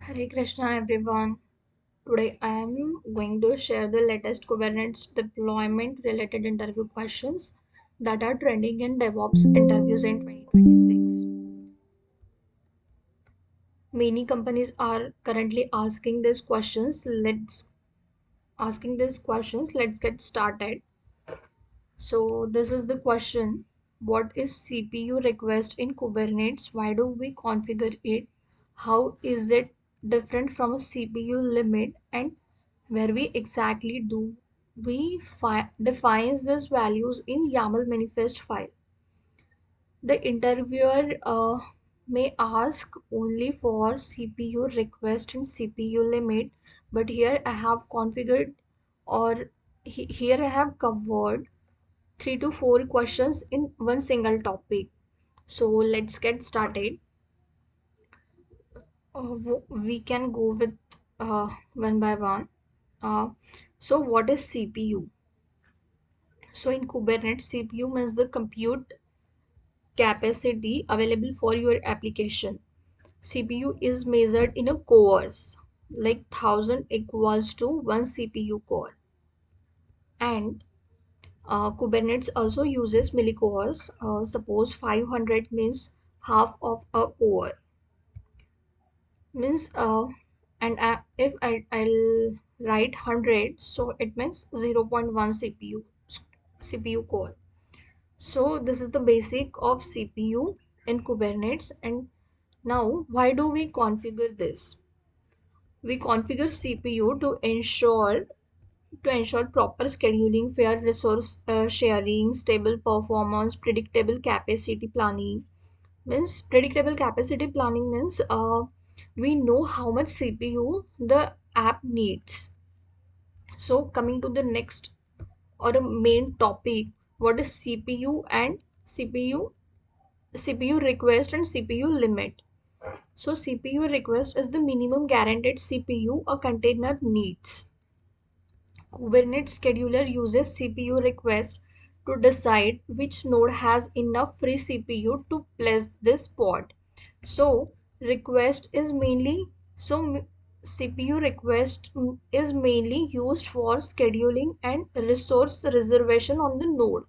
Hare Krishna everyone. Today I am going to share the latest Kubernetes deployment related interview questions that are trending in DevOps interviews in 2026. Many companies are currently asking these questions. Let's get started. So this is the question. What is CPU request in Kubernetes? Why do we configure it? How is it different from a CPU limit? And where we exactly do we defines these values in YAML manifest file. The interviewer may ask only for CPU request and CPU limit, but here I have configured or here I have covered 3 to 4 questions in one single topic. So let's get started. We can go with one by one. Uh, so what is CPU? So in Kubernetes, CPU means the compute capacity available for your application. CPU is measured in a cores, like 1000 equals to 1 CPU core. And Kubernetes also uses millicores. Suppose 500 means half of a core. Means if I'll write 100, so it means 0.1 CPU core. So this is the basic of CPU in Kubernetes. And now why do we configure this? We configure CPU to ensure proper scheduling, fair resource sharing, stable performance, predictable capacity planning. Means predictable capacity planning means we know how much CPU the app needs. So coming to the next or a main topic, what is CPU and CPU request and CPU limit. So CPU request is the minimum guaranteed CPU a container needs. Kubernetes scheduler uses CPU request to decide which node has enough free CPU to place this pod. So request is mainly so CPU request is mainly used for scheduling and resource reservation on the node.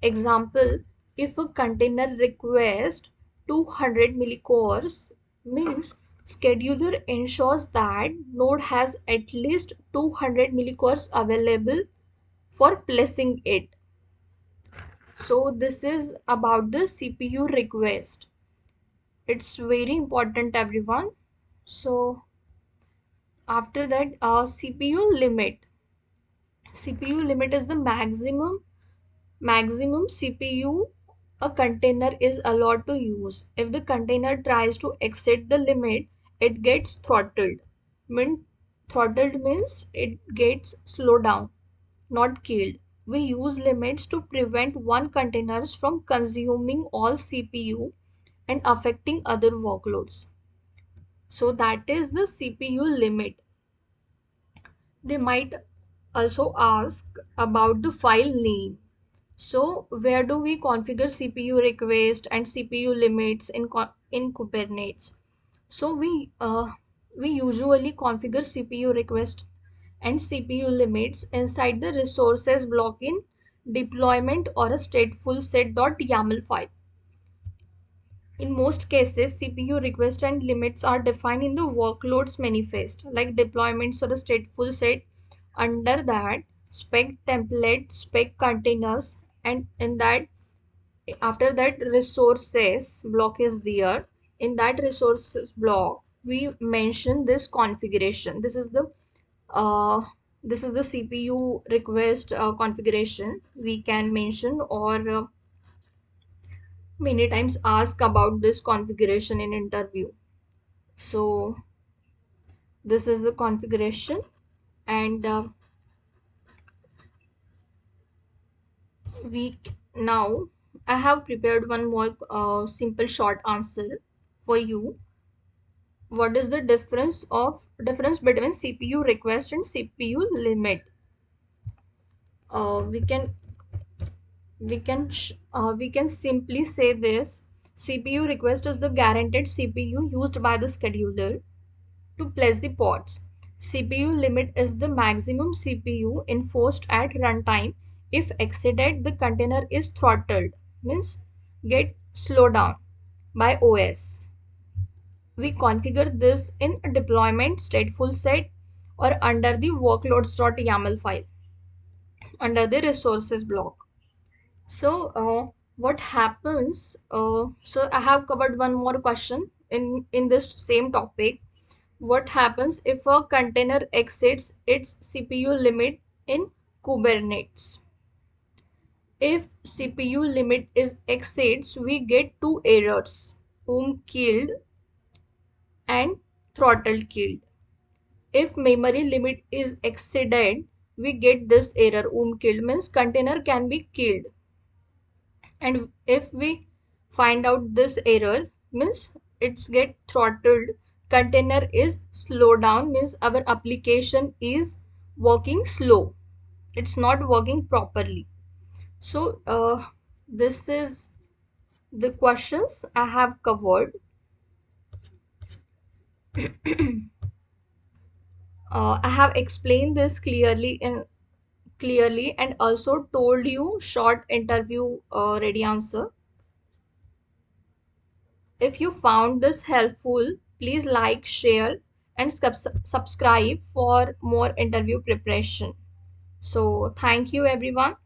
Example, if a container requests 200 millicores, means scheduler ensures that node has at least 200 millicores available for placing it. So this is about the CPU request. It's very important everyone. So after that, CPU limit. CPU limit is the maximum CPU a container is allowed to use. If the container tries to exceed the limit, it gets throttled. Throttled means it gets slowed down, not killed. We use limits to prevent one containers from consuming all CPU and affecting other workloads. So that is the CPU limit. They might also ask about the file name. So where do we configure CPU request and CPU limits in Kubernetes? So we usually configure CPU request and CPU limits inside the resources block in deployment or a stateful set.yaml file. In most cases, CPU request and limits are defined in the workloads manifest, like deployments or a stateful set. Under that, spec template, spec containers, and in that after that resources block is there. In that resources block, we mention this configuration. Uh, this is the CPU request configuration we can mention or many times ask about this configuration in interview. So this is the configuration and we now I have prepared one more simple short answer for you. What is the difference between CPU request and CPU limit? Uh, we can we can simply say this: CPU request is the guaranteed CPU used by the scheduler. to place the pods. CPU limit is the maximum CPU enforced at runtime. If exceeded, the container is throttled, means get slowed down by OS. We configure this in a deployment stateful set or under the workloads.yaml file under the resources block. So what happens? So I have covered one more question in this same topic. What happens if a container exceeds its CPU limit in Kubernetes? If CPU limit is exceeds, we get two errors: killed and throttle killed. If memory limit is exceeded, we get this error: killed means container can be killed. And if we find out this error, means it's get throttled, container is slow down, means our application is working slow, it's not working properly. So this is the questions I have covered. I have explained this clearly and also told you short interview ready answer. If you found this helpful, please like, share, and subscribe for more interview preparation. So, thank you, everyone.